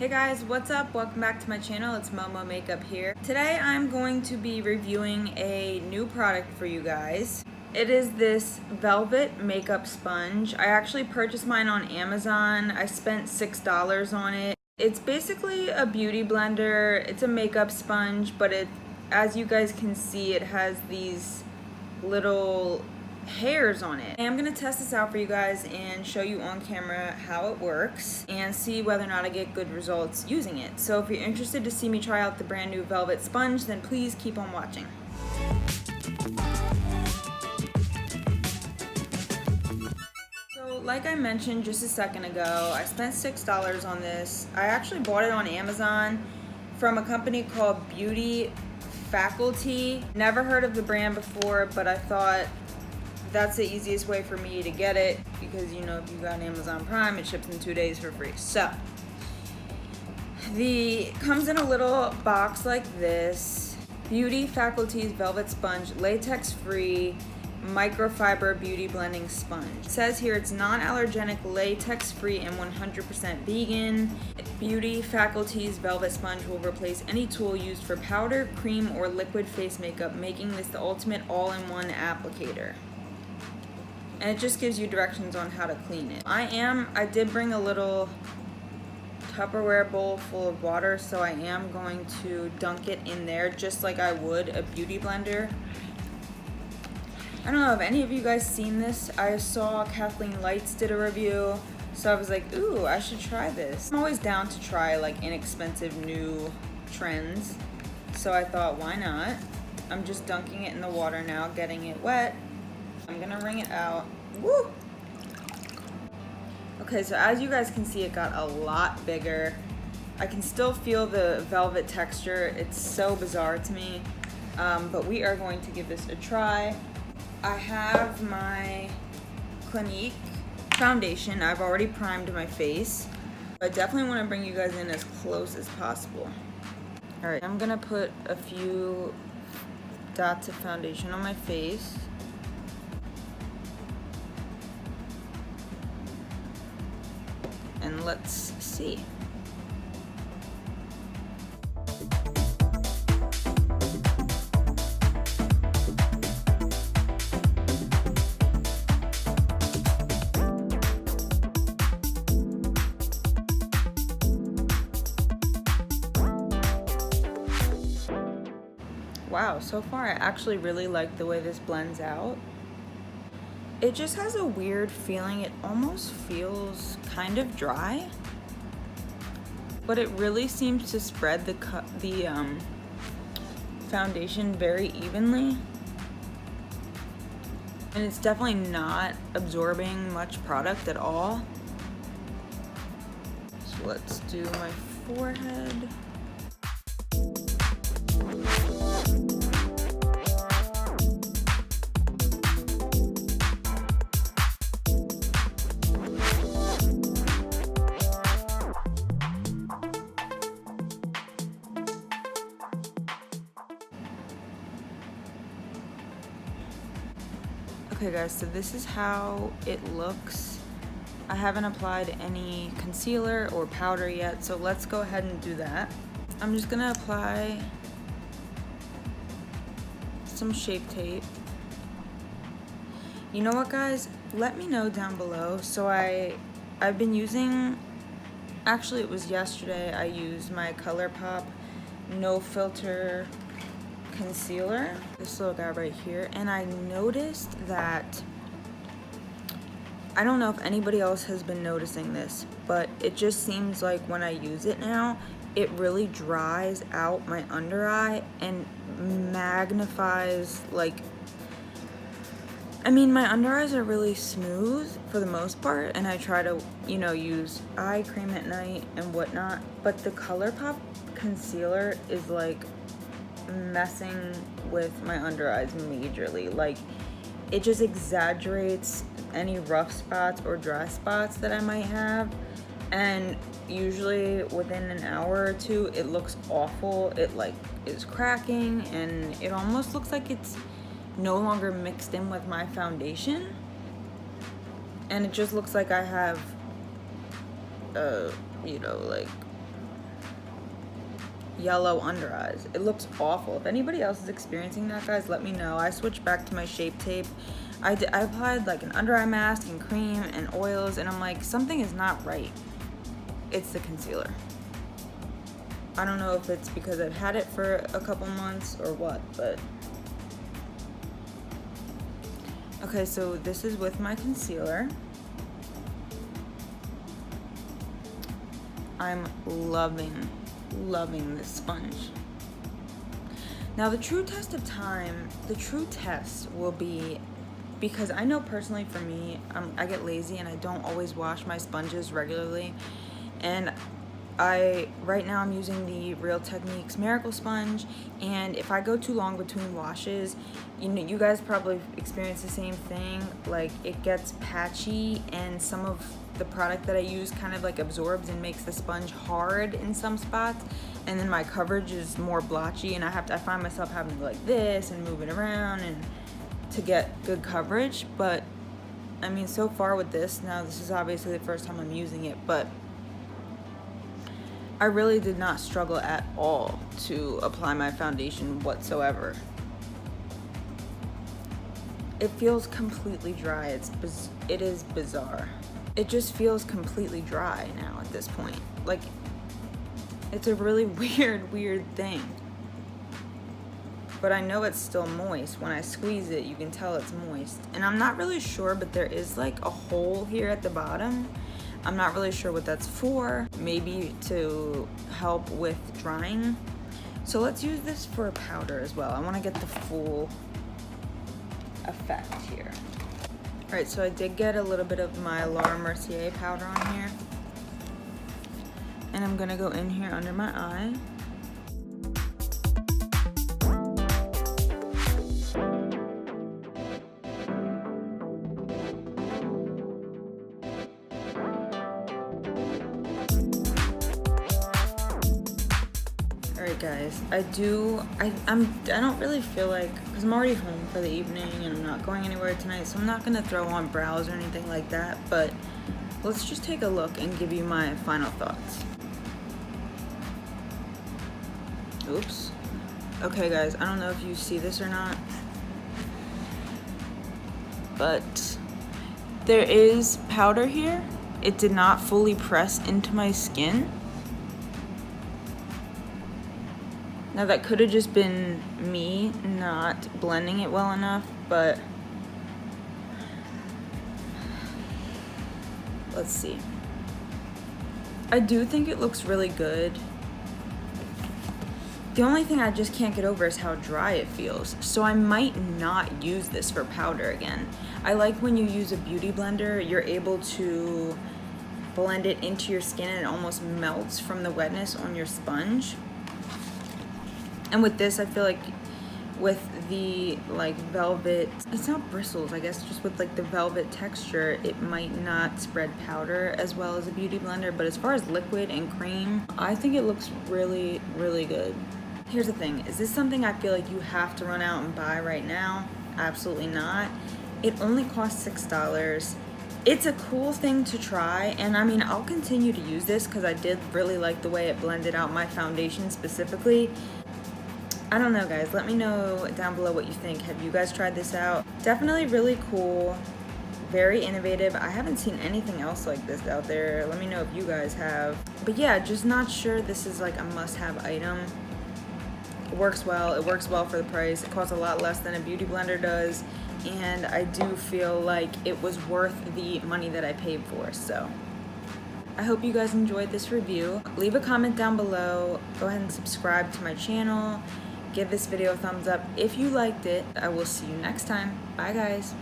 Hey guys, what's up? Welcome back to my channel. It's Momomakeup here. Today I'm going to be reviewing a new product for you guys. It is this velvet makeup sponge. I actually purchased mine on Amazon. I spent $6 on it. It's basically a beauty blender. It's a makeup sponge, but as you guys can see, it has these little hairs on it. I'm gonna test this out for you guys and show you on camera how it works and see whether or not I get good results using it. So if you're interested to see me try out the brand new velvet sponge, then please keep on watching. So like I mentioned just a second ago, I spent $6 on this. I actually bought it on Amazon from a company called Beauty Faculty. Never heard of the brand before, but I thought that's the easiest way for me to get it because, you know, if you got Amazon Prime, it ships in 2 days for free. So comes in a little box like this. Beauty Faculty's Velvet Sponge, latex free microfiber beauty blending sponge. It says here it's non-allergenic, latex free, and 100% vegan. Beauty Faculty's Velvet Sponge will replace any tool used for powder, cream, or liquid face makeup, making this the ultimate all-in-one applicator. And it just gives you directions on how to clean it. I did bring a little Tupperware bowl full of water, so I am going to dunk it in there just like I would a beauty blender. I don't know if any of you guys seen this. I saw Kathleen Lights did a review, so I was like, ooh, I should try this. I'm always down to try like inexpensive new trends, so I thought, why not? I'm just dunking it in the water now, getting it wet. I'm gonna wring it out. Woo! Okay, so as you guys can see, it got a lot bigger. I can still feel the velvet texture. It's so bizarre to me, but we are going to give this a try. I have my Clinique foundation. I've already primed my face. I definitely want to bring you guys in as close as possible. All right, I'm gonna put a few dots of foundation on my face. And let's see. Wow, so far I actually really like the way this blends out. It just has a weird feeling. It almost feels kind of dry, but it really seems to spread the foundation very evenly. And it's definitely not absorbing much product at all. So let's do my forehead. Okay guys, so this is how it looks. I haven't applied any concealer or powder yet, so let's go ahead and do that. I'm just gonna apply some Shape Tape. You know what guys, let me know down below. So I've been using, actually it was yesterday, I used my ColourPop No Filter concealer, this little guy right here, and I noticed that, I don't know if anybody else has been noticing this, but it just seems like when I use it now, it really dries out my under eye and magnifies, like, I mean, my under eyes are really smooth for the most part, and I try to, you know, use eye cream at night and whatnot, but the ColourPop concealer is like messing with my under eyes majorly. Like, it just exaggerates any rough spots or dry spots that I might have, and usually within an hour or two it looks awful. It like is cracking and it almost looks like it's no longer mixed in with my foundation, and it just looks like I have you know, like yellow under eyes. It looks awful. If anybody else is experiencing that, guys, let me know. I switched back to my Shape Tape. I applied like an under eye mask and cream and oils, and I'm like, something is not right. It's the concealer. I don't know if it's because I've had it for a couple months or what, but okay, so this is with my concealer. I'm loving this sponge. Now the true test of time, the true test will be, because I know personally for me, I get lazy and I don't always wash my sponges regularly, and right now I'm using the Real Techniques Miracle Sponge, and if I go too long between washes, you guys probably experience the same thing, like it gets patchy and some of the product that I use kind of like absorbs and makes the sponge hard in some spots, and then my coverage is more blotchy, and I find myself having to go like this and move it around and to get good coverage. But I mean, so far with this, now this is obviously the first time I'm using it, but I really did not struggle at all to apply my foundation whatsoever. It feels completely dry. It is bizarre. It just feels completely dry now at this point. Like, it's a really weird thing. But I know it's still moist. When I squeeze it, you can tell it's moist. And I'm not really sure, but there is like a hole here at the bottom. I'm not really sure what that's for. Maybe to help with drying. So let's use this for a powder as well. I want to get the full effect here. All right, so I did get a little bit of my Laura Mercier powder on here. And I'm gonna go in here under my eye. Alright guys, I don't really feel like, because I'm already home for the evening and I'm not going anywhere tonight, so I'm not going to throw on brows or anything like that, but let's just take a look and give you my final thoughts. Oops. Okay guys, I don't know if you see this or not, but there is powder here. It did not fully press into my skin. Now that could have just been me not blending it well enough, but let's see. I do think it looks really good. The only thing I just can't get over is how dry it feels. So I might not use this for powder again. I like when you use a beauty blender, you're able to blend it into your skin and it almost melts from the wetness on your sponge. And with this, I feel like with the like velvet, it's not bristles, I guess, just with like the velvet texture, it might not spread powder as well as a beauty blender. But as far as liquid and cream, I think it looks really good. Here's the thing, is this something I feel like you have to run out and buy right now? Absolutely not. It only costs $6. It's a cool thing to try, and I mean, I'll continue to use this because I did really like the way it blended out my foundation specifically. I don't know guys, let me know down below what you think. Have you guys tried this out? Definitely really cool, very innovative. I haven't seen anything else like this out there. Let me know if you guys have. But yeah, just not sure this is like a must-have item. It works well for the price. It costs a lot less than a beauty blender does, and I do feel like it was worth the money that I paid for. So I hope you guys enjoyed this review. Leave a comment down below. Go ahead and subscribe to my channel. Give this video a thumbs up if you liked it. I will see you next time. Bye guys.